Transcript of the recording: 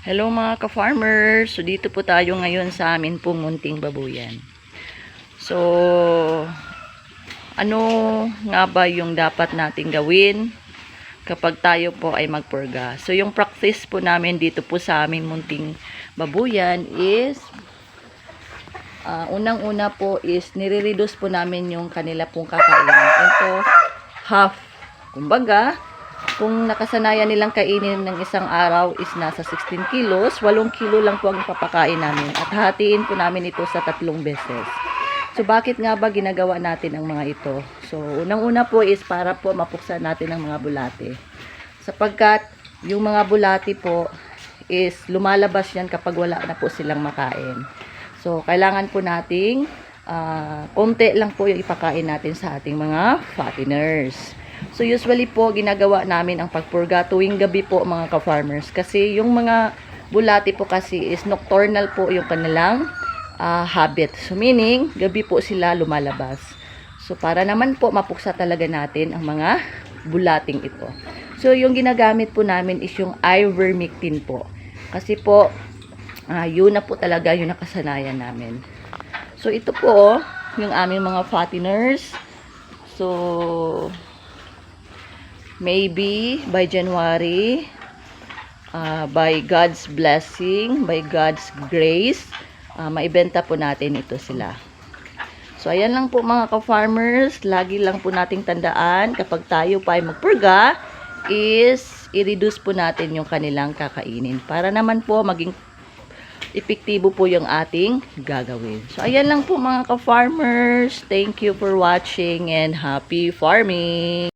Hello mga ka-farmers! So dito po tayo ngayon sa amin pong munting babuyan. So, ano nga ba yung dapat nating gawin kapag tayo po ay magpurga? So yung practice po namin dito po sa amin munting babuyan is unang-una po is nire-reduce po namin yung kanila pong kakainin. Ito, half. Kumbaga, kung nakasanayan nilang kainin ng isang araw is nasa 16 kilos, 8 kilo lang po ang ipapakain namin. At hatiin po namin ito sa 3 beses. So, bakit nga ba ginagawa natin ang mga ito? So, unang-una po is para po mapuksan natin ang mga bulate. Sapagkat, yung mga bulate po is lumalabas yan kapag wala na po silang makain. So, kailangan po nating konti lang po yung ipakain natin sa ating mga fatteners. So, usually po, ginagawa namin ang pagpurga tuwing gabi po mga ka-farmers. Kasi yung mga bulati po kasi is nocturnal po yung kanilang habit. So, meaning, gabi po sila lumalabas. So, para naman po mapuksa talaga natin ang mga bulating ito. So, yung ginagamit po namin is yung ivermectin po. Kasi po, yun na po talaga yung nakasanayan namin. So, ito po, yung aming mga fatteners. So, maybe by January, by God's blessing, by God's grace, maibenta po natin ito sila. So, ayan lang po mga ka-farmers. Lagi lang po nating tandaan kapag tayo pa ay magpurga is i-reduce po natin yung kanilang kakainin. Para naman po maging epektibo po yung ating gagawin. So, ayan lang po mga ka-farmers. Thank you for watching and happy farming!